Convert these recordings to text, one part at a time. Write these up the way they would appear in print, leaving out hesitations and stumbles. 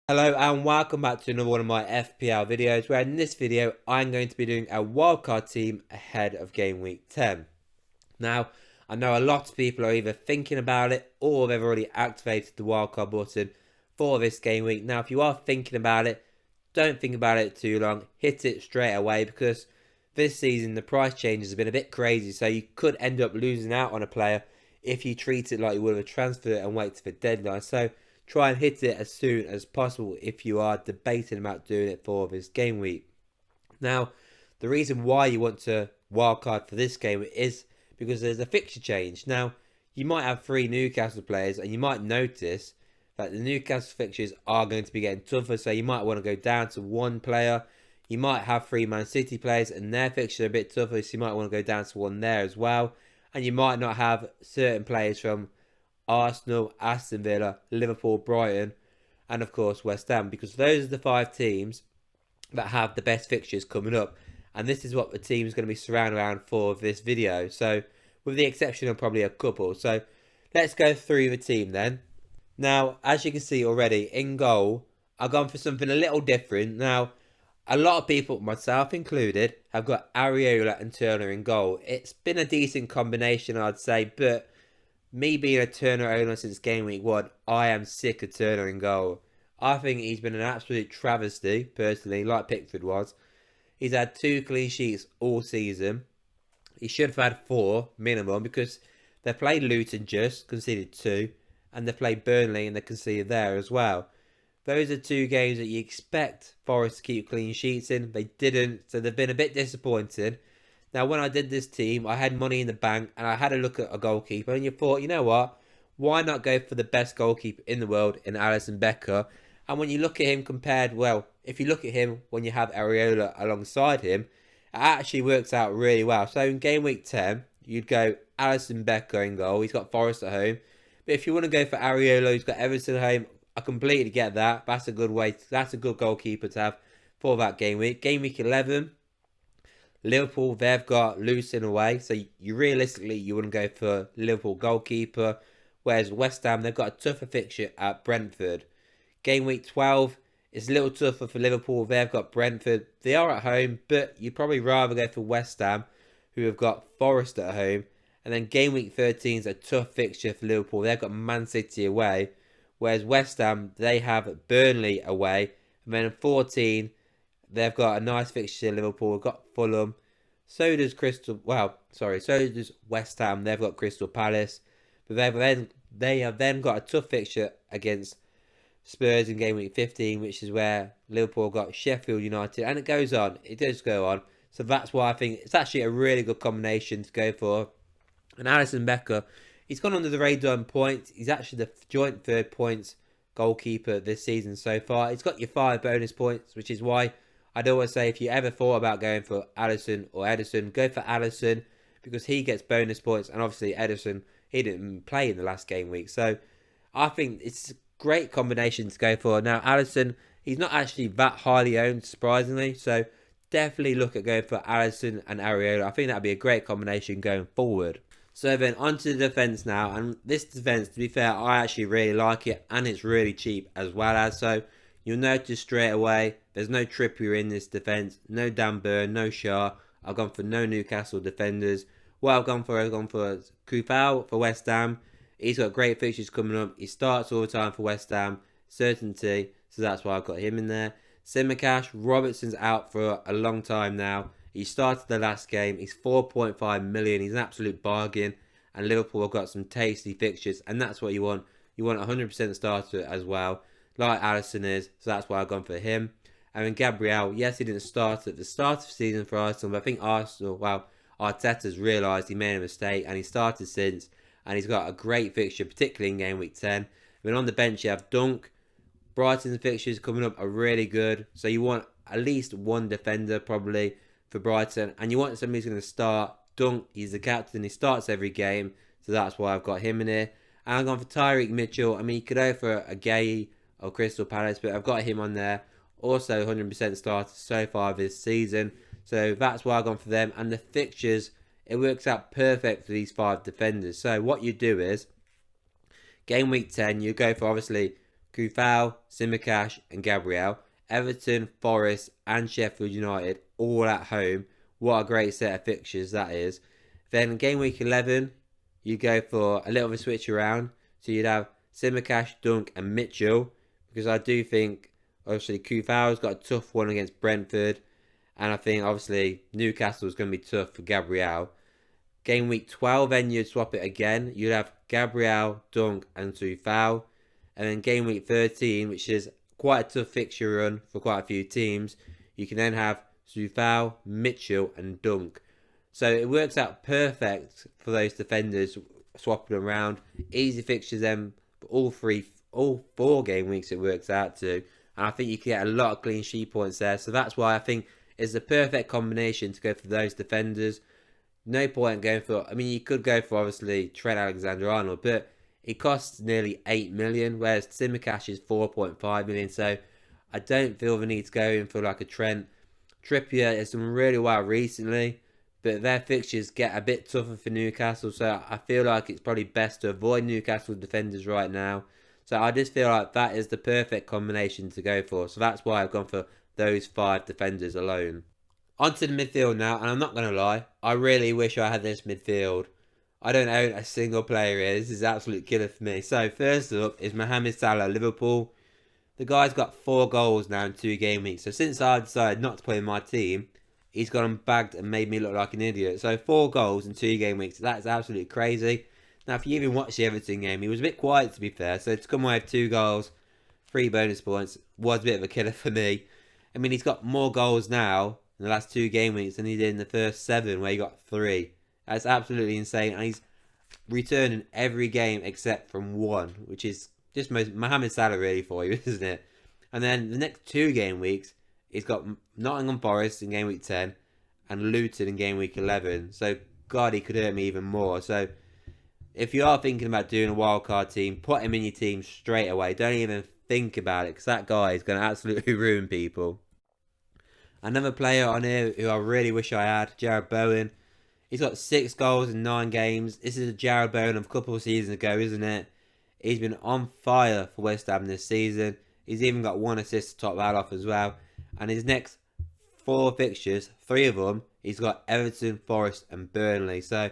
Hello and welcome back to another one of my FPL videos, where in this video I'm going to be doing a wildcard team ahead of game week 10. Now, I know a lot of people are either thinking about it or they've already activated the wildcard button for this game week. Now, if you are thinking about it, don't think about it too long. Hit it straight away, because this season the price changes have been a bit crazy, so you could end up losing out on a player if you treat it like you would have a transfer and wait to the deadline. So try and hit it as soon as possible if you are debating about doing it for this game week. Now, the reason why you want to wildcard for this game is because there's a fixture change. Now, you might have 3 Newcastle players and you might notice that the Newcastle fixtures are going to be getting tougher, so you might want to go down to 1 player. You might have 3 Man City players and their fixtures are a bit tougher, so you might want to go down to 1 there as well. And you might not have certain players from Arsenal, Aston Villa, Liverpool, Brighton, and of course West Ham, because those are the 5 teams that have the best fixtures coming up. And this is what the team is going to be surrounded around for this video. So, with the exception of probably a couple. So, let's go through the team then. Now, as you can see already, in goal, I've gone for something a little different. Now, a lot of people, myself included, have got Areola and Turner in goal. It's been a decent combination, I'd say, but me being a Turner owner since game week 1, I am sick of Turner in goal. I think he's been an absolute travesty, personally, like Pickford was. He's had 2 clean sheets all season. He should have had 4 minimum, because they played Luton just, conceded 2, and they played Burnley and they conceded there as well. Those are 2 games that you expect Forest to keep clean sheets in. They didn't, so they've been a bit disappointing. Now, when I did this team, I had money in the bank and I had a look at a goalkeeper, and you thought, you know what? Why not go for the best goalkeeper in the world in Alisson Becker? And when you look at him compared, well, if you look at him when you have Areola alongside him, it actually works out really well. So in game week 10, you'd go Alisson Becker in goal. He's got Forest at home. But if you want to go for Areola, he's got Everton at home. I completely get that. That's a good way. That's a good goalkeeper to have for that game week. Game week 11, Liverpool, they've got Luton away, so you realistically you wouldn't go for Liverpool goalkeeper, whereas West Ham, they've got a tougher fixture at Brentford. Game week 12 is a little tougher for Liverpool. They've got Brentford. They are at home, but you'd probably rather go for West Ham, who have got Forest at home. And then game week 13 is a tough fixture for Liverpool. They've got Man City away, whereas West Ham, they have Burnley away. And then 14, they've got a nice fixture. Liverpool have got Fulham. So does so does West Ham. They've got Crystal Palace. But they have then got a tough fixture against Spurs in game week 15, which is where Liverpool got Sheffield United. And it goes on. It does go on. So that's why I think it's actually a really good combination to go for. And Alisson Becker, he's gone under the radar in points. He's actually the joint 3rd points goalkeeper this season so far. He's got your 5 bonus points, which is why I'd always say if you ever thought about going for Alisson or Ederson, go for Alisson, because he gets bonus points. And obviously Ederson, he didn't play in the last game week. So I think it's a great combination to go for. Now, Alisson, he's not actually that highly owned, surprisingly. So definitely look at going for Alisson and Areola. I think that'd be a great combination going forward. So then onto the defence now, and this defence, to be fair, I actually really like it, and it's really cheap as well as. So you'll notice straight away, there's no Trippier in this defence, no Dan Burn, no Shaw. I've gone for no Newcastle defenders. What I've gone for Kufal for West Ham. He's got great fixtures coming up. He starts all the time for West Ham, certainty, so that's why I've got him in there. Simicast, Robertson's out for a long time now. He started the last game. He's 4.5 million. He's an absolute bargain. And Liverpool have got some tasty fixtures. And that's what you want. You want a 100% starter as well, like Alisson is. So that's why I've gone for him. And then Gabriel, yes, he didn't start at the start of the season for Arsenal. But I think Arteta's realised he made a mistake. And he started since. And he's got a great fixture, particularly in game week 10. Then on the bench, you have Dunk. Brighton's fixtures coming up are really good. So you want at least 1 defender, probably, for Brighton, and you want somebody who's going to start. Dunk, he's the captain, he starts every game, so that's why I've got him in here. And I've gone for Tyreek Mitchell. I mean, you could go for a Gay or Crystal Palace, but I've got him on there. Also 100% starter so far this season, so that's why I've gone for them. And the fixtures, it works out perfect for these 5 defenders. So what you do is, game week 10, you go for obviously Kufal, Simicast and Gabriel. Everton, Forest and Sheffield United all at home. What a great set of fixtures that is. Then game week 11, you go for a little of a switch around. So you'd have Simicast, Dunk and Mitchell. Because I do think, obviously, Kufal's got a tough one against Brentford. And I think, obviously, Newcastle's going to be tough for Gabriel. Game week 12, then you'd swap it again. You'd have Gabriel, Dunk and Kufal. And then game week 13, which is quite a tough fixture run for quite a few teams, you can then have Kufal, Mitchell and Dunk. So it works out perfect for those defenders swapping around. Easy fixtures then for all four game weeks it works out to. And I think you can get a lot of clean sheet points there. So that's why I think it's the perfect combination to go for those defenders. No point going for, I mean, you could go for obviously Trent Alexander-Arnold, but it costs nearly 8 million, whereas Simicast is 4.5 million. So I don't feel the need to go in for like a Trent. Trippier has done really well recently, but their fixtures get a bit tougher for Newcastle. So I feel like it's probably best to avoid Newcastle defenders right now. So I just feel like that is the perfect combination to go for. So that's why I've gone for those 5 defenders alone. Onto the midfield now, and I'm not going to lie, I really wish I had this midfield. I don't own a single player here. This is an absolute killer for me. So first up is Mohamed Salah, Liverpool. The guy's got 4 goals now in 2 game weeks. So since I decided not to play in my team, he's gone and bagged and made me look like an idiot. So 4 goals in 2 game weeks. That's absolutely crazy. Now, if you even watched the Everton game, he was a bit quiet to be fair. So to come away with 2 goals, 3 bonus points, was a bit of a killer for me. I mean, he's got more goals now in the last 2 game weeks than he did in the first 7 where he got 3. That's absolutely insane. And he's returned in every game except from 1, which is just Mohamed Salah really for you, isn't it? And then the next 2 game weeks, he's got Nottingham Forest in game week 10 and Luton in game week 11. So, God, he could hurt me even more. So, if you are thinking about doing a wildcard team, put him in your team straight away. Don't even think about it, because that guy is going to absolutely ruin people. Another player on here who I really wish I had, Jarrod Bowen. He's got 6 goals in 9 games. This is a Jarrod Bowen of a couple of seasons ago, isn't it? He's been on fire for West Ham this season. He's even got 1 assist to top that off as well. And his next 4 fixtures, 3 of them, he's got Everton, Forest and Burnley. So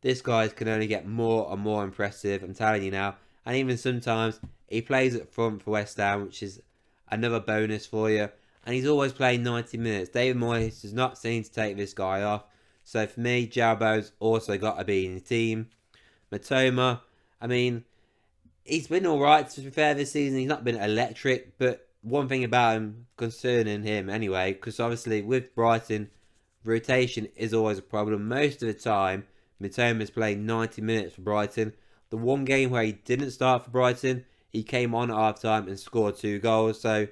this guy can only get more and more impressive, I'm telling you now. And even sometimes he plays up front for West Ham, which is another bonus for you. And he's always playing 90 minutes. David Moyes does not seem to take this guy off. So for me, Jarrod Bowen's also got to be in the team. Matoma, I mean, he's been alright to be fair this season. He's not been electric, but one thing about him, concerning him anyway, because obviously with Brighton, rotation is always a problem. Most of the time, Mitoma's playing 90 minutes for Brighton. The one game where he didn't start for Brighton, he came on at half time and scored 2 goals. So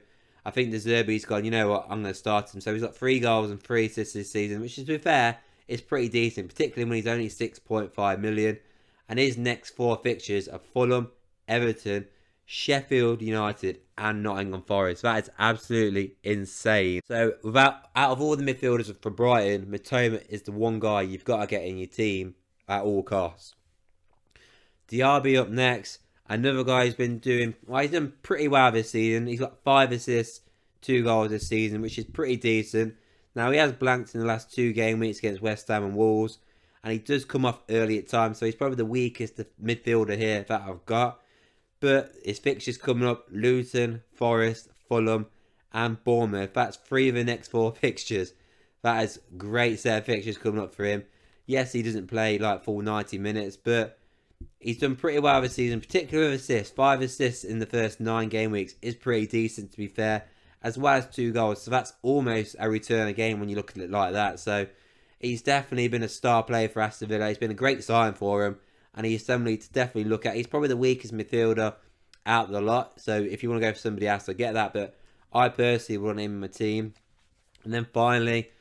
I think the Zerbi's gone, you know what, I'm going to start him. So he's got 3 goals and 3 assists this season, which, to be fair, is pretty decent, particularly when he's only 6.5 million. And his next 4 fixtures are Fulham, Everton, Sheffield United and Nottingham Forest. That is absolutely insane. So out of all the midfielders for Brighton, Mitoma is the one guy you've got to get in your team at all costs. Diaby up next. Another guy who's been doing, well, he's done pretty well this season. He's got 5 assists, 2 goals this season, which is pretty decent. Now, he has blanked in the last 2 game weeks against West Ham and Wolves. And he does come off early at times. So he's probably the weakest midfielder here that I've got. But his fixtures coming up, Luton, Forest, Fulham and Bournemouth. That's 3 of the next 4 fixtures. That is a great set of fixtures coming up for him. Yes, he doesn't play like full 90 minutes, but he's done pretty well this season, particularly with assists. 5 assists in the first 9 game weeks is pretty decent, to be fair, as well as 2 goals. So that's almost a return of game when you look at it like that. So he's definitely been a star player for Aston Villa. He's been a great sign for him. And he's somebody to definitely look at. He's probably the weakest midfielder out of the lot. So if you want to go for somebody else, I get that. But I personally want him in my team. And then finally,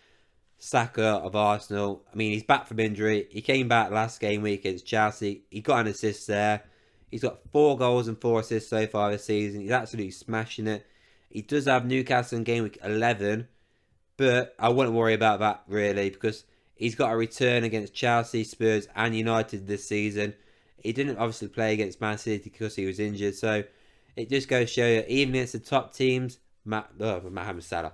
Saka of Arsenal. I mean, he's back from injury. He came back last game week against Chelsea. He got an assist there. He's got 4 goals and 4 assists so far this season. He's absolutely smashing it. He does have Newcastle in game week 11. But I wouldn't worry about that really, because he's got a return against Chelsea, Spurs and United this season. He didn't obviously play against Man City because he was injured. So it just goes to show you, even against the top teams, Mohamed Salah,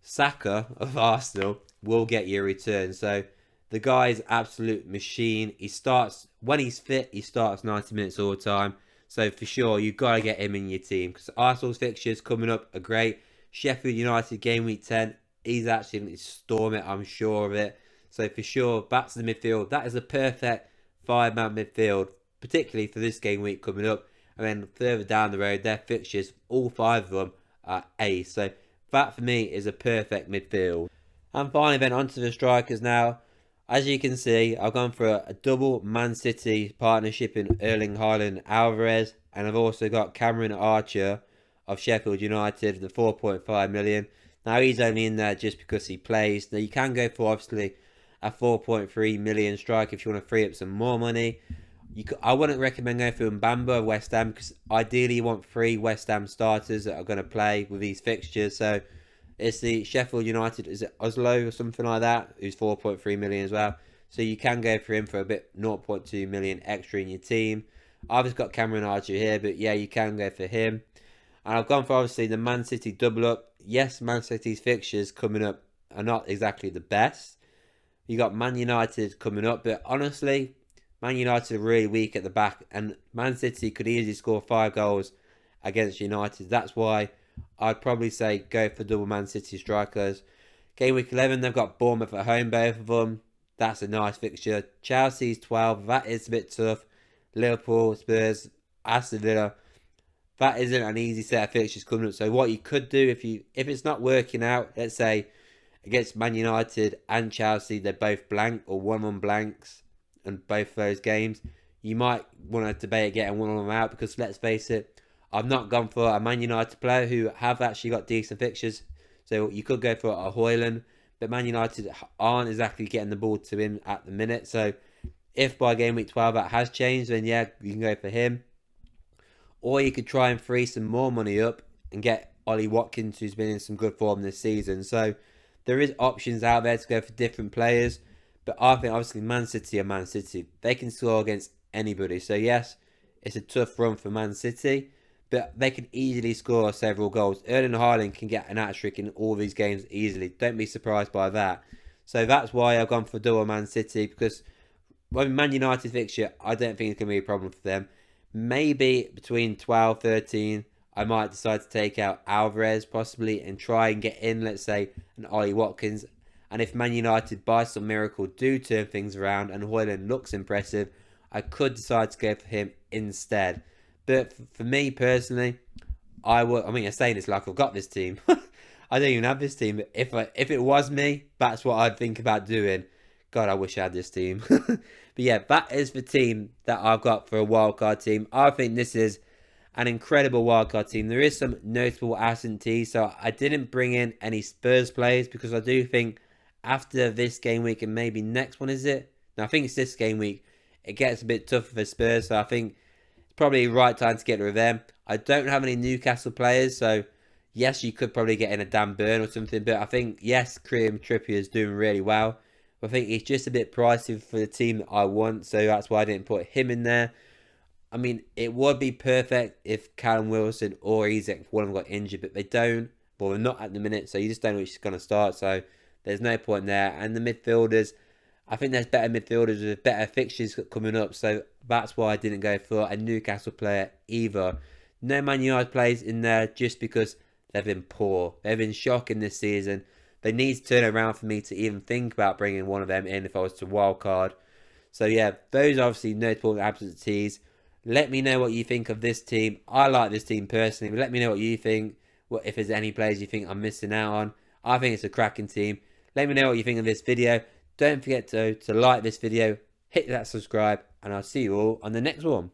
Saka of Arsenal will get you a return. So the guy's absolute machine. He starts, when he's fit, he starts 90 minutes all the time. So for sure, you've got to get him in your team, because Arsenal's fixtures coming up are great. Sheffield United game week 10, he's actually going to storm it, I'm sure of it. So for sure, back to the midfield. That is a perfect 5-man midfield, particularly for this game week coming up. And then further down the road, their fixtures, all 5 of them are ace. So that for me is a perfect midfield. And finally then onto the strikers now. As you can see, I've gone for a double Man City partnership in Erling Haaland Alvarez. And I've also got Cameron Archer of Sheffield United, the 4.5 million. Now he's only in there just because he plays. Now you can go for obviously a 4.3 million strike if you want to free up some more money. I wouldn't recommend going for Mbamba of West Ham, because ideally you want 3 West Ham starters that are going to play with these fixtures. So it's the Sheffield United, is it Oslo or something like that, who's 4.3 million as well. So you can go for him for a bit, 0.2 million extra in your team. I've just got Cameron Archer here, but yeah, you can go for him. And I've gone for obviously the Man City double up. Yes, Man City's fixtures coming up are not exactly the best. You got Man United coming up, but honestly, Man United are really weak at the back, and Man City could easily score 5 goals against United. That's why I'd probably say go for double Man City strikers. Game week 11, they've got Bournemouth at home, both of them. That's a nice fixture. Chelsea's 12, that is a bit tough. Liverpool, Spurs, Aston Villa, that isn't an easy set of fixtures coming up. So what you could do, if it's not working out, let's say against Man United and Chelsea, they're both blank or 1-1 blanks, and both of those games, you might want to debate getting one of them out, because let's face it, I've not gone for a Man United player who have actually got decent fixtures. So you could go for a Højlund, but Man United aren't exactly getting the ball to him at the minute. So if by game week 12 that has changed, then yeah, you can go for him. Or you could try and free some more money up and get Ollie Watkins, who's been in some good form this season. So there is options out there to go for different players. But I think obviously Man City are Man City. They can score against anybody. So yes, it's a tough run for Man City, but they can easily score several goals. Erling Haaland can get an hat-trick in all these games easily. Don't be surprised by that. So that's why I've gone for double Man City, because Man United fixture, I don't think it's going to be a problem for them. Maybe between 12, 13, I might decide to take out Alvarez possibly and try and get in, let's say, an Ollie Watkins. And if Man United, by some miracle, do turn things around and Højlund looks impressive, I could decide to go for him instead. But for me personally, I'm saying this like I've got this team. I don't even have this team. But if it was me, that's what I'd think about doing. God, I wish I had this team. But yeah, that is the team that I've got for a wildcard team. I think this is an incredible wildcard team. There is some notable absentees, so I didn't bring in any Spurs players, because I do think after this game week and maybe next one, is it? No, I think it's this game week. It gets a bit tougher for Spurs, so I think it's probably the right time to get rid of them. I don't have any Newcastle players, so yes, you could probably get in a Dan Burn or something, but I think, yes, Kieran Trippier is doing really well. I think he's just a bit pricey for the team that I want, so that's why I didn't put him in there. I mean, it would be perfect if Callum Wilson or Isak, one of them got injured, but they don't. Well, they're not at the minute, so you just don't know which is going to start, so there's no point there. And the midfielders, I think there's better midfielders with better fixtures coming up, so that's why I didn't go for a Newcastle player either. No Man United players in there just because they've been poor. They've been shocking this season. They need to turn around for me to even think about bringing one of them in if I was to wildcard. So yeah, those are obviously notable absentees. Let me know what you think of this team. I like this team personally, but let me know what you think. If there's any players you think I'm missing out on. I think it's a cracking team. Let me know what you think of this video. Don't forget to like this video, hit that subscribe, and I'll see you all on the next one.